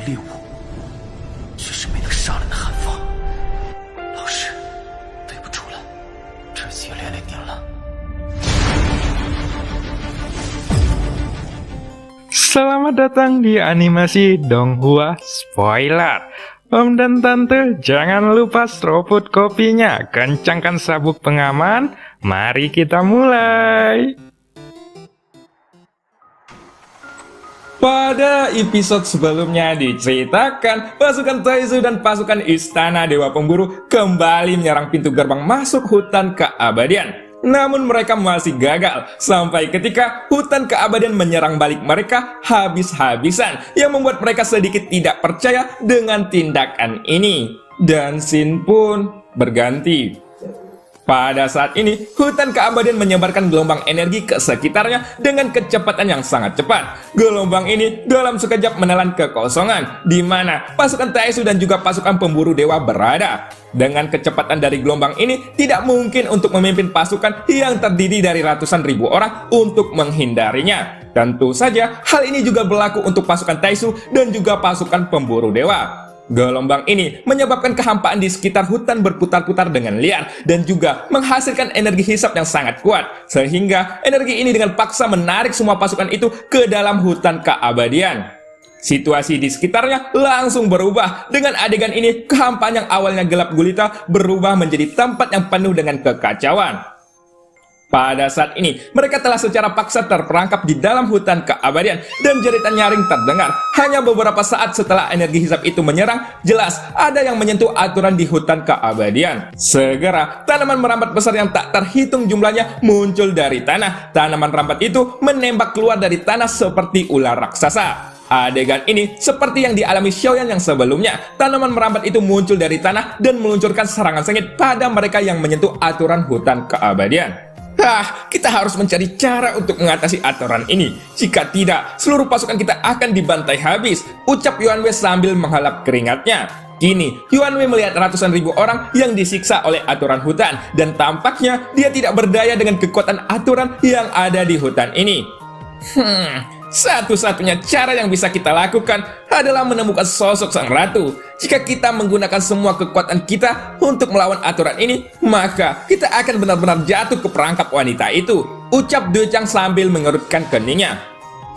猎物，却是没能杀人的寒风。老师，对不住了，这次也连累您了。Selamat datang di animasi Donghua Spoiler. Om dan Tante, jangan lupa seruput kopinya, kencangkan sabuk pengaman, mari kita mulai. Pada episode sebelumnya diceritakan, pasukan Taizu dan pasukan Istana Dewa Pemburu kembali menyerang pintu gerbang masuk hutan keabadian. Namun mereka masih gagal, sampai ketika hutan keabadian menyerang balik mereka habis-habisan, yang membuat mereka sedikit tidak percaya dengan tindakan ini. Dan scene pun berganti. Pada saat ini, hutan keabadian menyebarkan gelombang energi ke sekitarnya dengan kecepatan yang sangat cepat. Gelombang ini dalam sekejap menelan kekosongan, di mana pasukan Taizu dan juga pasukan pemburu dewa berada. Dengan kecepatan dari gelombang ini, tidak mungkin untuk memimpin pasukan yang terdiri dari ratusan ribu orang untuk menghindarinya. Tentu saja, hal ini juga berlaku untuk pasukan Taizu dan juga pasukan pemburu dewa. Gelombang ini menyebabkan kehampaan di sekitar hutan berputar-putar dengan liar dan juga menghasilkan energi hisap yang sangat kuat, sehingga energi ini dengan paksa menarik semua pasukan itu ke dalam hutan keabadian. Situasi di sekitarnya langsung berubah. Dengan adegan ini, kehampaan yang awalnya gelap gulita berubah menjadi tempat yang penuh dengan kekacauan. Pada saat ini, mereka telah secara paksa terperangkap di dalam hutan keabadian dan jeritan nyaring terdengar. Hanya beberapa saat setelah energi hisap itu menyerang, jelas ada yang menyentuh aturan di hutan keabadian. Segera, tanaman merambat besar yang tak terhitung jumlahnya muncul dari tanah. Tanaman rambat itu menembak keluar dari tanah seperti ular raksasa. Adegan ini seperti yang dialami Xiaoyan yang sebelumnya. Tanaman merambat itu muncul dari tanah dan meluncurkan serangan sengit pada mereka yang menyentuh aturan hutan keabadian. Kita harus mencari cara untuk mengatasi aturan ini. Jika tidak, seluruh pasukan kita akan dibantai habis, ucap Yuan Wei sambil menghalap keringatnya. Kini, Yuan Wei melihat ratusan ribu orang yang disiksa oleh aturan hutan, dan tampaknya dia tidak berdaya dengan kekuatan aturan yang ada di hutan ini. Satu-satunya cara yang bisa kita lakukan adalah menemukan sosok sang ratu. Jika kita menggunakan semua kekuatan kita untuk melawan aturan ini, maka kita akan benar-benar jatuh ke perangkap wanita itu, ucap Du Chang sambil mengerutkan keningnya.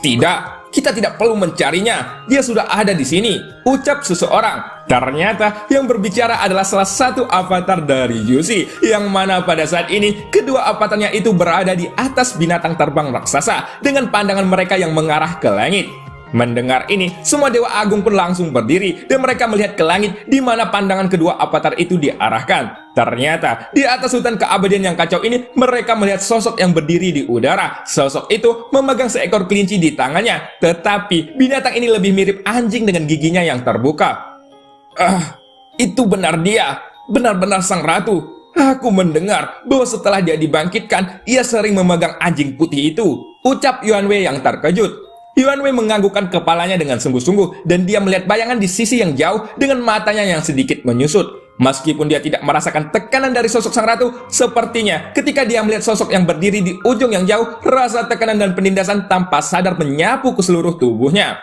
Tidak, kita tidak perlu mencarinya. Dia sudah ada di sini, ucap seseorang. Ternyata yang berbicara adalah salah satu avatar dari Yusi, yang mana pada saat ini kedua avatarnya itu berada di atas binatang terbang raksasa dengan pandangan mereka yang mengarah ke langit. Mendengar ini, semua dewa agung pun langsung berdiri dan mereka melihat ke langit di mana pandangan kedua avatar itu diarahkan. Ternyata di atas hutan keabadian yang kacau ini, mereka melihat sosok yang berdiri di udara. Sosok itu memegang seekor kelinci di tangannya, tetapi binatang ini lebih mirip anjing dengan giginya yang terbuka. Itu benar dia, benar-benar sang ratu. Aku mendengar bahwa setelah dia dibangkitkan, ia sering memegang anjing putih itu, ucap Yuan Wei yang terkejut. Yuan Wei menganggukkan kepalanya dengan sungguh-sungguh dan dia melihat bayangan di sisi yang jauh dengan matanya yang sedikit menyusut. Meskipun dia tidak merasakan tekanan dari sosok sang ratu, sepertinya ketika dia melihat sosok yang berdiri di ujung yang jauh, rasa tekanan dan penindasan tanpa sadar menyapu ke seluruh tubuhnya.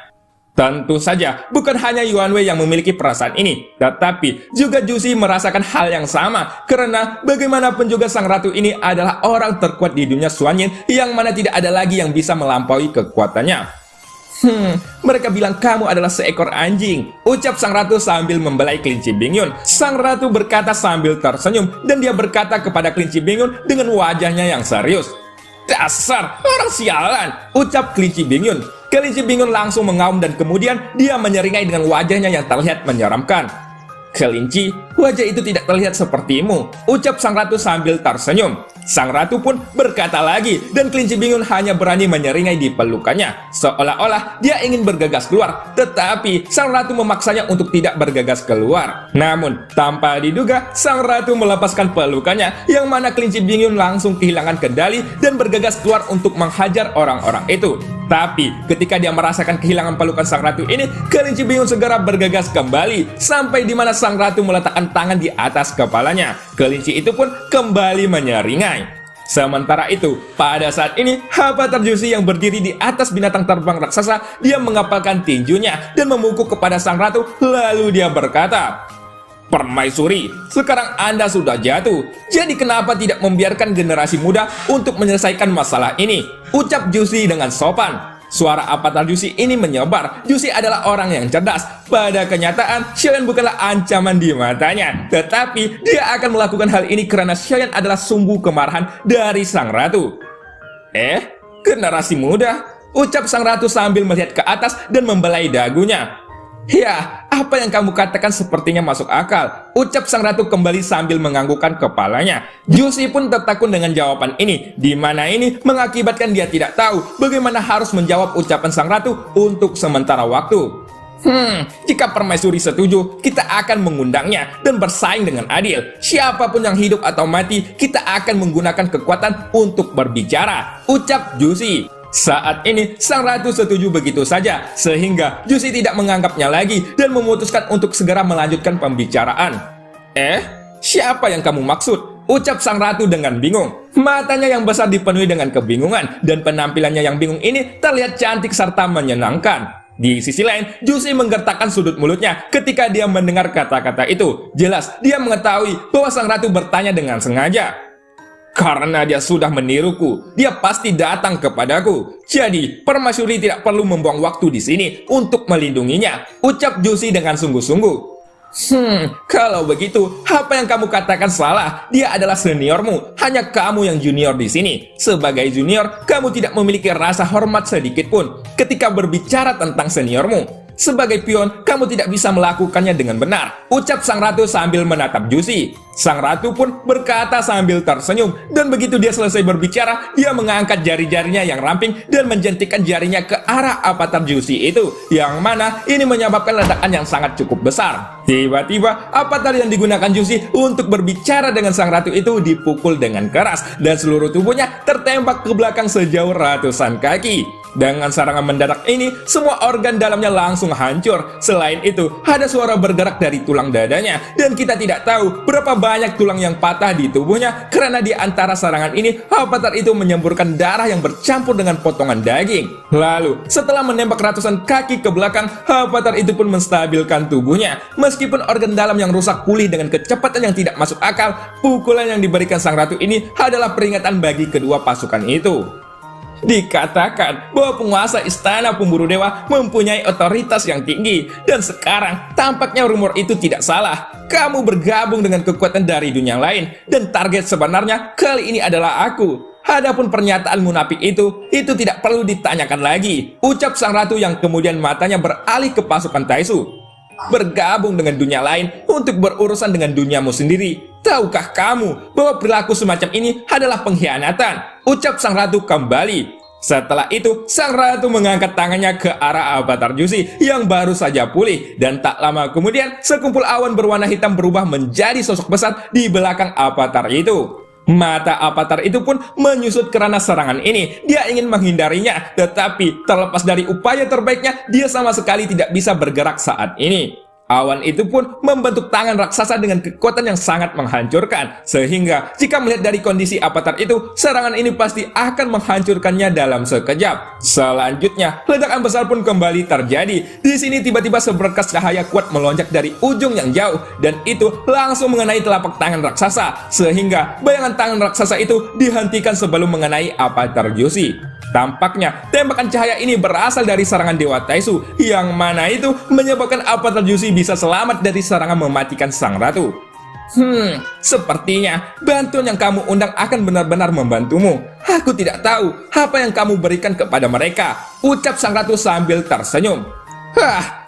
Tentu saja, bukan hanya Yuan Wei yang memiliki perasaan ini, tetapi juga Jusi merasakan hal yang sama, karena bagaimanapun juga sang ratu ini adalah orang terkuat di dunia Xuanyin, yang mana tidak ada lagi yang bisa melampaui kekuatannya. Mereka bilang kamu adalah seekor anjing, ucap sang ratu sambil membelai kelinci Bingyun. Sang ratu berkata sambil tersenyum, dan dia berkata kepada kelinci Bingyun dengan wajahnya yang serius. Dasar orang sialan, ucap kelinci Bingyun. Kelinci Bingyun langsung mengaum dan kemudian dia menyeringai dengan wajahnya yang terlihat menyeramkan. Kelinci, wajah itu tidak terlihat sepertimu, ucap sang ratu sambil tersenyum. Sang ratu pun berkata lagi, dan kelinci Bingyun hanya berani menyeringai di pelukannya, seolah-olah dia ingin bergegas keluar, tetapi sang ratu memaksanya untuk tidak bergegas keluar. Namun, tanpa diduga, sang ratu melepaskan pelukannya, yang mana kelinci Bingyun langsung kehilangan kendali dan bergegas keluar untuk menghajar orang-orang itu. Tapi, ketika dia merasakan kehilangan pelukan sang ratu ini, kelinci Bingyun segera bergegas kembali, sampai di mana sang ratu meletakkan tangan di atas kepalanya. Kelinci itu pun kembali menyeringai. Sementara itu, pada saat ini, Avatar Jusi yang berdiri di atas binatang terbang raksasa, dia mengepalkan tinjunya dan memukul kepada sang ratu, lalu dia berkata, "Permaisuri, sekarang Anda sudah jatuh, jadi kenapa tidak membiarkan generasi muda untuk menyelesaikan masalah ini?" ucap Jusi dengan sopan. Suara Avatar Jusi ini menyebar. Jusi adalah orang yang cerdas. Pada kenyataan, Xiaoyan bukanlah ancaman di matanya, tetapi dia akan melakukan hal ini karena Xiaoyan adalah sumbu kemarahan dari sang ratu. Generasi muda, ucap sang ratu sambil melihat ke atas dan membelai dagunya. "Ya, apa yang kamu katakan sepertinya masuk akal," ucap sang ratu kembali sambil menganggukkan kepalanya. Jusi pun tertakut dengan jawaban ini, di mana ini mengakibatkan dia tidak tahu bagaimana harus menjawab ucapan sang ratu untuk sementara waktu. Jika permaisuri setuju, kita akan mengundangnya dan bersaing dengan adil. Siapapun yang hidup atau mati, kita akan menggunakan kekuatan untuk berbicara, ucap Jusi. Saat ini, sang ratu setuju begitu saja, sehingga Jusi tidak menganggapnya lagi dan memutuskan untuk segera melanjutkan pembicaraan. Siapa yang kamu maksud?" ucap sang ratu dengan bingung. Matanya yang besar dipenuhi dengan kebingungan, dan penampilannya yang bingung ini terlihat cantik serta menyenangkan. Di sisi lain, Jusi menggertakkan sudut mulutnya ketika dia mendengar kata-kata itu. Jelas, dia mengetahui bahwa sang ratu bertanya dengan sengaja. Karena dia sudah meniruku, dia pasti datang kepadaku. Jadi, permaisuri tidak perlu membuang waktu di sini untuk melindunginya, ucap Jusi dengan sungguh-sungguh. Kalau begitu, apa yang kamu katakan salah. Dia adalah seniormu, hanya kamu yang junior di sini. Sebagai junior, kamu tidak memiliki rasa hormat sedikit pun ketika berbicara tentang seniormu. Sebagai pion, kamu tidak bisa melakukannya dengan benar, ucap sang ratu sambil menatap Jusi. Sang ratu pun berkata sambil tersenyum, dan begitu dia selesai berbicara, dia mengangkat jari-jarinya yang ramping dan menjentikkan jarinya ke arah Avatar Jusi itu, yang mana ini menyebabkan ledakan yang sangat cukup besar. Tiba-tiba, avatar yang digunakan Jusi untuk berbicara dengan sang ratu itu dipukul dengan keras, dan seluruh tubuhnya tertembak ke belakang sejauh ratusan kaki. Dengan serangan mendadak ini, semua organ dalamnya langsung hancur. Selain itu, ada suara bergerak dari tulang dadanya, dan kita tidak tahu berapa banyak tulang yang patah di tubuhnya, karena di antara serangan ini, avatar itu menyemburkan darah yang bercampur dengan potongan daging. Lalu, setelah menembak ratusan kaki ke belakang, avatar itu pun menstabilkan tubuhnya. Meskipun organ dalam yang rusak pulih dengan kecepatan yang tidak masuk akal, pukulan yang diberikan sang ratu ini adalah peringatan bagi kedua pasukan itu. Dikatakan bahwa penguasa istana pemburu dewa mempunyai otoritas yang tinggi, dan sekarang tampaknya rumor itu tidak salah. Kamu bergabung dengan kekuatan dari dunia lain, dan target sebenarnya kali ini adalah aku. Adapun pernyataan munafik itu tidak perlu ditanyakan lagi, ucap sang ratu yang kemudian matanya beralih ke pasukan Taisu. Bergabung dengan dunia lain untuk berurusan dengan duniamu sendiri. Tahukah kamu bahwa perilaku semacam ini adalah pengkhianatan? Ucap sang ratu kembali. Setelah itu, sang ratu mengangkat tangannya ke arah avatar Jusi yang baru saja pulih, dan tak lama kemudian sekumpul awan berwarna hitam berubah menjadi sosok besar di belakang avatar itu. Mata avatar itu pun menyusut karena serangan ini. Dia ingin menghindarinya, tetapi terlepas dari upaya terbaiknya, dia sama sekali tidak bisa bergerak saat ini. Awan itu pun membentuk tangan raksasa dengan kekuatan yang sangat menghancurkan, sehingga jika melihat dari kondisi avatar itu, serangan ini pasti akan menghancurkannya dalam sekejap. Selanjutnya, ledakan besar pun kembali terjadi. Di sini tiba-tiba seberkas cahaya kuat melonjak dari ujung yang jauh, dan itu langsung mengenai telapak tangan raksasa, sehingga bayangan tangan raksasa itu dihentikan sebelum mengenai avatar Jusi. Tampaknya tembakan cahaya ini berasal dari serangan Dewa Taisu, yang mana itu menyebabkan avatar Jusi bisa selamat dari serangan mematikan sang ratu. Sepertinya bantuan yang kamu undang akan benar-benar membantumu. Aku tidak tahu apa yang kamu berikan kepada mereka, ucap sang ratu sambil tersenyum.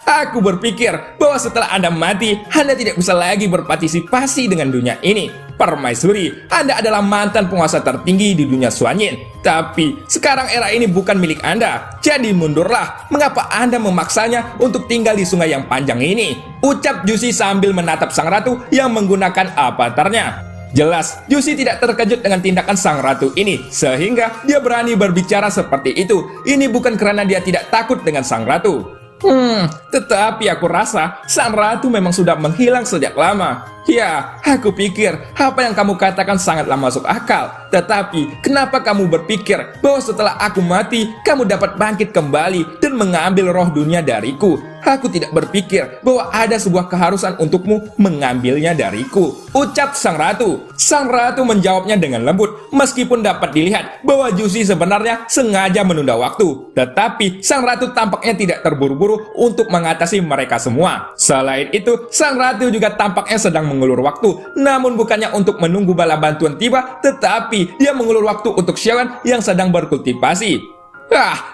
Aku berpikir bahwa setelah Anda mati, Anda tidak bisa lagi berpartisipasi dengan dunia ini. Permaisuri, Anda adalah mantan penguasa tertinggi di dunia Xuanyin. Tapi sekarang era ini bukan milik Anda. Jadi mundurlah. Mengapa Anda memaksanya untuk tinggal di sungai yang panjang ini? Ucap Jusi sambil menatap sang ratu yang menggunakan avatarnya. Jelas, Jusi tidak terkejut dengan tindakan sang ratu ini, sehingga dia berani berbicara seperti itu. Ini bukan karena dia tidak takut dengan sang ratu. Tetapi aku rasa sang ratu memang sudah menghilang sejak lama. Ya, aku pikir apa yang kamu katakan sangatlah masuk akal. Tetapi, kenapa kamu berpikir bahwa setelah aku mati, kamu dapat bangkit kembali dan mengambil roh dunia dariku? Aku tidak berpikir bahwa ada sebuah keharusan untukmu mengambilnya dariku, ucap sang ratu. Sang ratu menjawabnya dengan lembut, meskipun dapat dilihat bahwa Jusi sebenarnya sengaja menunda waktu. Tetapi, sang ratu tampaknya tidak terburu-buru untuk mengatasi mereka semua. Selain itu, sang ratu juga tampaknya sedang mengulur waktu, namun bukannya untuk menunggu bala bantuan tiba, tetapi dia mengulur waktu untuk Xiaoyan yang sedang berkultivasi.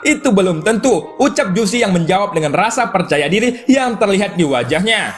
Itu belum tentu, ucap Jusi yang menjawab dengan rasa percaya diri yang terlihat di wajahnya.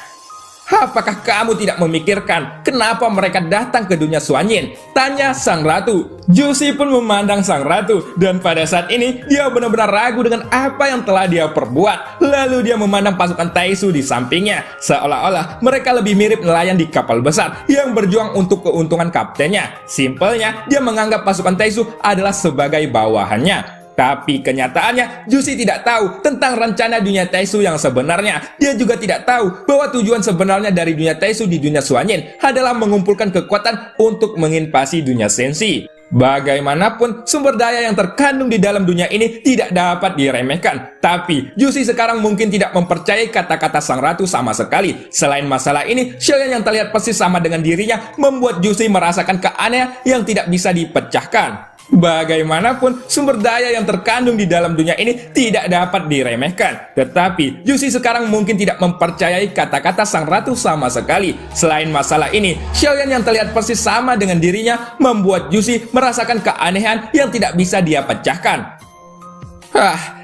Apakah kamu tidak memikirkan kenapa mereka datang ke dunia Xuanyin? Tanya sang ratu. Jusi pun memandang sang ratu, dan pada saat ini dia benar-benar ragu dengan apa yang telah dia perbuat. Lalu dia memandang pasukan Taisu di sampingnya, seolah-olah mereka lebih mirip nelayan di kapal besar yang berjuang untuk keuntungan kaptennya. Simpelnya, dia menganggap pasukan Taisu adalah sebagai bawahannya. Tapi kenyataannya, Jusi tidak tahu tentang rencana dunia Taisu yang sebenarnya. Dia juga tidak tahu bahwa tujuan sebenarnya dari dunia Taisu di dunia Xuanyin adalah mengumpulkan kekuatan untuk menginvasi dunia Senshi. Bagaimanapun, sumber daya yang terkandung di dalam dunia ini tidak dapat diremehkan. Tapi, Jusi sekarang mungkin tidak mempercayai kata-kata sang ratu sama sekali. Selain masalah ini, Xiaoyan yang terlihat persis sama dengan dirinya membuat Jusi merasakan keanehan yang tidak bisa dipecahkan. Bagaimanapun, sumber daya yang terkandung di dalam dunia ini tidak dapat diremehkan. Tetapi, Jusi sekarang mungkin tidak mempercayai kata-kata sang ratu sama sekali. Selain masalah ini, Xiaoyan yang terlihat persis sama dengan dirinya membuat Jusi merasakan keanehan yang tidak bisa dia pecahkan.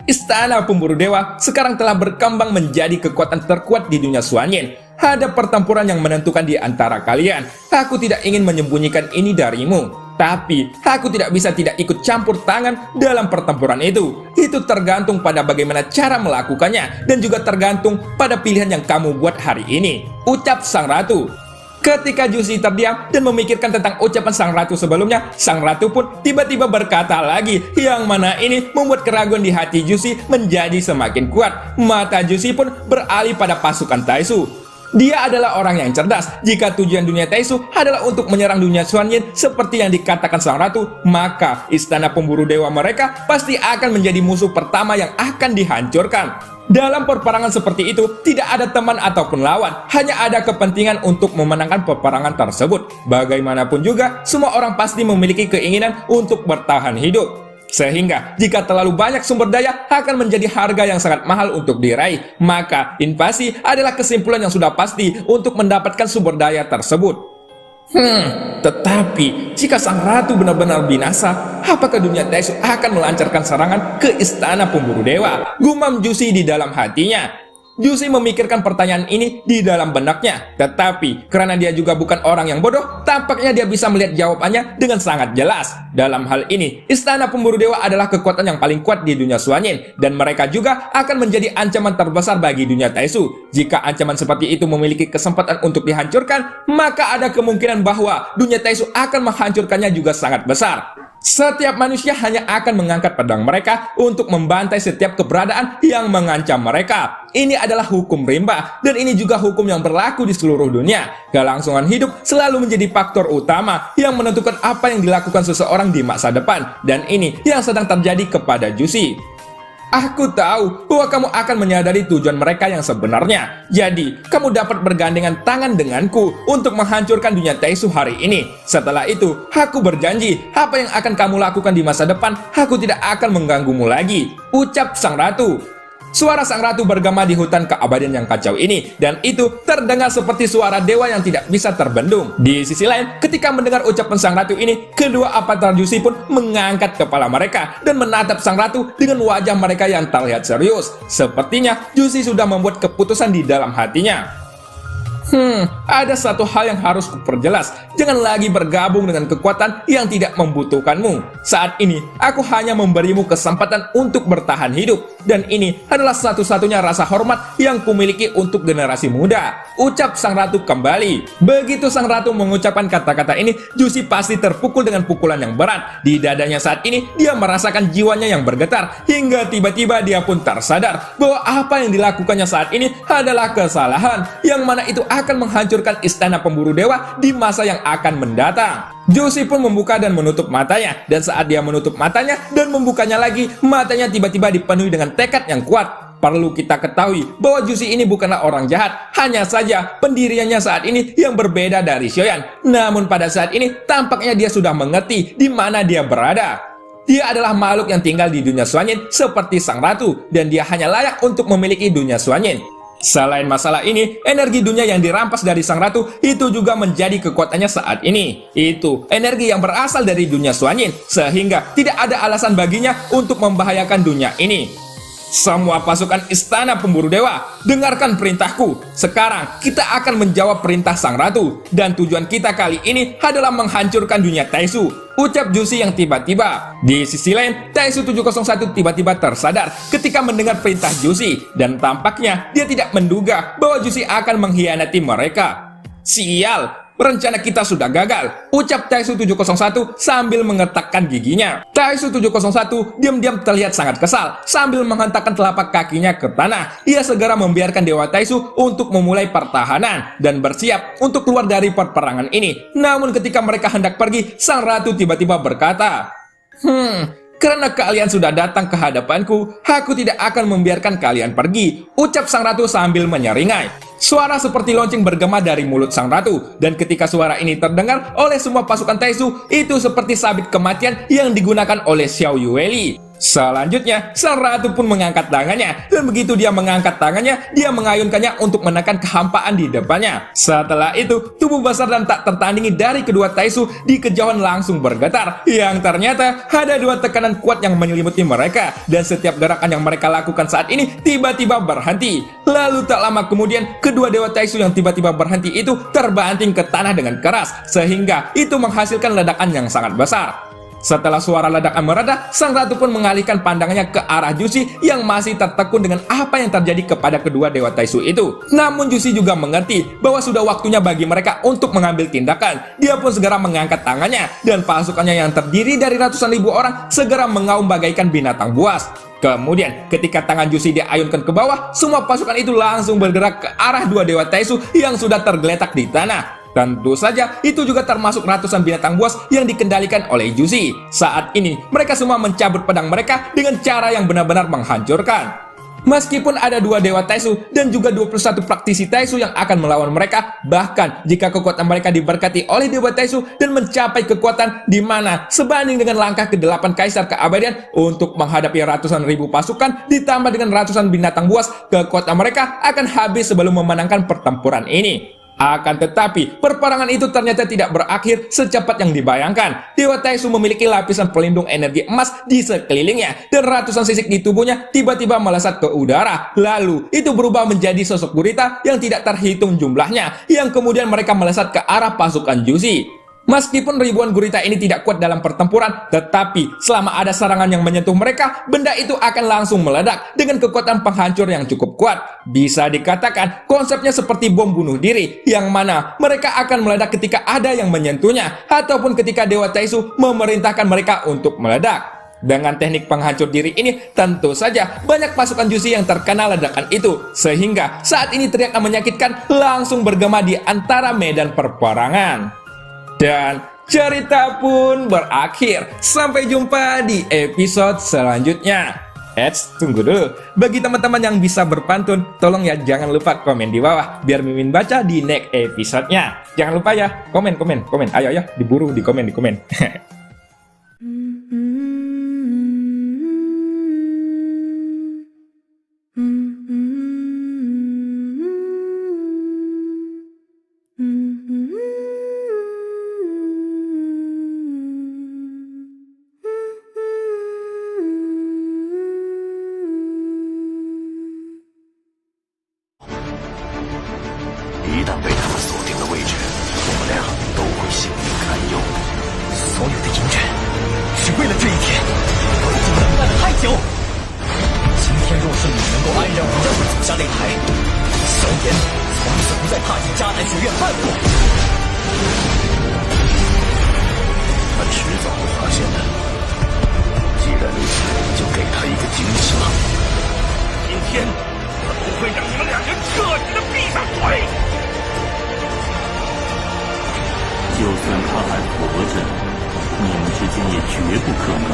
Istana Pemburu Dewa sekarang telah berkembang menjadi kekuatan terkuat di dunia Xuanyin. Ada pertempuran yang menentukan di antara kalian. Aku tidak ingin menyembunyikan ini darimu. Tapi, aku tidak bisa tidak ikut campur tangan dalam pertempuran itu. Itu tergantung pada bagaimana cara melakukannya, dan juga tergantung pada pilihan yang kamu buat hari ini, ucap sang ratu. Ketika Jusi terdiam dan memikirkan tentang ucapan sang ratu sebelumnya, sang ratu pun tiba-tiba berkata lagi, yang mana ini membuat keraguan di hati Jusi menjadi semakin kuat. Mata Jusi pun beralih pada pasukan Taisu. Dia adalah orang yang cerdas. Jika tujuan dunia Taisu adalah untuk menyerang dunia Xuanyin seperti yang dikatakan sang ratu, maka istana pemburu dewa mereka pasti akan menjadi musuh pertama yang akan dihancurkan. Dalam peperangan seperti itu, tidak ada teman ataupun lawan, hanya ada kepentingan untuk memenangkan peperangan tersebut. Bagaimanapun juga, semua orang pasti memiliki keinginan untuk bertahan hidup. Sehingga, jika terlalu banyak sumber daya akan menjadi harga yang sangat mahal untuk diraih, maka invasi adalah kesimpulan yang sudah pasti untuk mendapatkan sumber daya tersebut. Tetapi, jika sang ratu benar-benar binasa, apakah dunia Taisu akan melancarkan serangan ke istana pemburu dewa? Gumam Jusi di dalam hatinya. Jusi memikirkan pertanyaan ini di dalam benaknya, tetapi karena dia juga bukan orang yang bodoh, tampaknya dia bisa melihat jawabannya dengan sangat jelas. Dalam hal ini, istana pemburu dewa adalah kekuatan yang paling kuat di dunia Xuanyin, dan mereka juga akan menjadi ancaman terbesar bagi dunia Taisu. Jika ancaman seperti itu memiliki kesempatan untuk dihancurkan, maka ada kemungkinan bahwa dunia Taisu akan menghancurkannya juga sangat besar. Setiap manusia hanya akan mengangkat pedang mereka untuk membantai setiap keberadaan yang mengancam mereka. Ini adalah hukum rimba, dan ini juga hukum yang berlaku di seluruh dunia. Kelangsungan hidup selalu menjadi faktor utama yang menentukan apa yang dilakukan seseorang di masa depan, dan ini yang sedang terjadi kepada Jusi. Aku tahu bahwa kamu akan menyadari tujuan mereka yang sebenarnya. Jadi, kamu dapat bergandengan tangan denganku untuk menghancurkan dunia Taisu hari ini. Setelah itu, aku berjanji, apa yang akan kamu lakukan di masa depan, aku tidak akan mengganggumu lagi, ucap sang ratu. Suara sang ratu bergema di hutan keabadian yang kacau ini, dan itu terdengar seperti suara dewa yang tidak bisa terbendung. Di sisi lain, ketika mendengar ucapan sang ratu ini, kedua avatar Jusi pun mengangkat kepala mereka dan menatap sang ratu dengan wajah mereka yang terlihat serius. Sepertinya Jusi sudah membuat keputusan di dalam hatinya. Ada satu hal yang harus kuperjelas. Jangan lagi bergabung dengan kekuatan yang tidak membutuhkanmu. Saat ini, aku hanya memberimu kesempatan untuk bertahan hidup. Dan ini adalah satu-satunya rasa hormat yang kumiliki untuk generasi muda. Ucap sang ratu kembali. Begitu sang ratu mengucapkan kata-kata ini, Juicy pasti terpukul dengan pukulan yang berat. Di dadanya saat ini, dia merasakan jiwanya yang bergetar. Hingga tiba-tiba dia pun tersadar bahwa apa yang dilakukannya saat ini adalah kesalahan. Yang mana itu akan menghancurkan istana pemburu dewa di masa yang akan mendatang. Juicy pun membuka dan menutup matanya, dan saat dia menutup matanya dan membukanya lagi, matanya tiba-tiba dipenuhi dengan tekad yang kuat. Perlu kita ketahui bahwa Juicy ini bukanlah orang jahat, hanya saja pendiriannya saat ini yang berbeda dari Xiaoyan. Namun pada saat ini tampaknya dia sudah mengerti di mana dia berada. Dia adalah makhluk yang tinggal di dunia Xuanyin seperti sang ratu, dan dia hanya layak untuk memiliki dunia Xuanyin. Selain masalah ini, energi dunia yang dirampas dari sang ratu itu juga menjadi kekuatannya saat ini. Itu energi yang berasal dari dunia Xuanyin, sehingga tidak ada alasan baginya untuk membahayakan dunia ini. Semua pasukan istana pemburu dewa, dengarkan perintahku. Sekarang kita akan menjawab perintah sang ratu, dan tujuan kita kali ini adalah menghancurkan dunia Taisu. Ucap Juicy yang tiba-tiba. Di sisi lain, Taisu 701 tiba-tiba tersadar ketika mendengar perintah Juicy, dan tampaknya dia tidak menduga bahwa Juicy akan mengkhianati mereka. Sial! Rencana kita sudah gagal, ucap Taisu 701 sambil mengetakkan giginya. Taisu 701 diam-diam terlihat sangat kesal sambil menghentakkan telapak kakinya ke tanah. Ia segera membiarkan Dewa Taisu untuk memulai pertahanan dan bersiap untuk keluar dari peperangan ini. Namun ketika mereka hendak pergi, sang ratu tiba-tiba berkata, karena kalian sudah datang ke hadapanku, aku tidak akan membiarkan kalian pergi, ucap sang ratu sambil menyeringai. Suara seperti lonceng bergema dari mulut sang ratu, dan ketika suara ini terdengar oleh semua pasukan Taisu, itu seperti sabit kematian yang digunakan oleh Xiao Yueli. Selanjutnya, sang ratu pun mengangkat tangannya, dan begitu dia mengangkat tangannya, dia mengayunkannya untuk menekan kehampaan di depannya. Setelah itu, tubuh besar dan tak tertandingi dari kedua Taisu di kejauhan langsung bergetar, yang ternyata ada dua tekanan kuat yang menyelimuti mereka, dan setiap gerakan yang mereka lakukan saat ini tiba-tiba berhenti. Lalu tak lama kemudian, kedua Dewa Taisu yang tiba-tiba berhenti itu terbanting ke tanah dengan keras, sehingga itu menghasilkan ledakan yang sangat besar. Setelah suara ledakan mereda, sang ratu pun mengalihkan pandangannya ke arah Juicy yang masih tertekun dengan apa yang terjadi kepada kedua Dewa Taisu itu. Namun Juicy juga mengerti bahwa sudah waktunya bagi mereka untuk mengambil tindakan. Dia pun segera mengangkat tangannya, dan pasukannya yang terdiri dari ratusan ribu orang segera mengaum bagaikan binatang buas. Kemudian ketika tangan Juicy diayunkan ke bawah, semua pasukan itu langsung bergerak ke arah dua Dewa Taisu yang sudah tergeletak di tanah. Tentu saja itu juga termasuk ratusan binatang buas yang dikendalikan oleh Juicy. Saat ini mereka semua mencabut pedang mereka dengan cara yang benar-benar menghancurkan. Meskipun ada dua Dewa Taisu dan juga 21 praktisi Taisu yang akan melawan mereka, bahkan jika kekuatan mereka diberkati oleh Dewa Taisu dan mencapai kekuatan di mana sebanding dengan langkah ke-8 Kaisar Keabadian untuk menghadapi ratusan ribu pasukan ditambah dengan ratusan binatang buas, kekuatan mereka akan habis sebelum memenangkan pertempuran ini. Akan tetapi, peperangan itu ternyata tidak berakhir secepat yang dibayangkan. Dewa Taisu memiliki lapisan pelindung energi emas di sekelilingnya, dan ratusan sisik di tubuhnya tiba-tiba melesat ke udara. Lalu, itu berubah menjadi sosok gurita yang tidak terhitung jumlahnya, yang kemudian mereka melesat ke arah pasukan Juicy. Meskipun ribuan gurita ini tidak kuat dalam pertempuran, tetapi selama ada serangan yang menyentuh mereka, benda itu akan langsung meledak dengan kekuatan penghancur yang cukup kuat. Bisa dikatakan konsepnya seperti bom bunuh diri, yang mana mereka akan meledak ketika ada yang menyentuhnya, ataupun ketika Dewa Taisu memerintahkan mereka untuk meledak. Dengan teknik penghancur diri ini, tentu saja banyak pasukan Juicy yang terkena ledakan itu, sehingga saat ini teriak yang menyakitkan langsung bergema di antara medan perperangan. Dan cerita pun berakhir. Sampai jumpa di episode selanjutnya. Tunggu dulu. Bagi teman-teman yang bisa berpantun, tolong ya jangan lupa komen di bawah biar Mimin baca di next episode-nya. Jangan lupa ya, komen. Ayo, diburu di komen.一旦被他久。今天若是你能够安然无恙地走下擂台，萧炎从此不再踏进迦南学院半步。他迟早会发现的。既然如此，就给他一个惊喜吧。今天他不会让你们两人彻底的闭上嘴。就算他还活着，你们之间也绝不可能。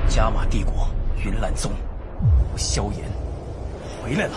加玛帝国云岚宗，我萧炎回来了。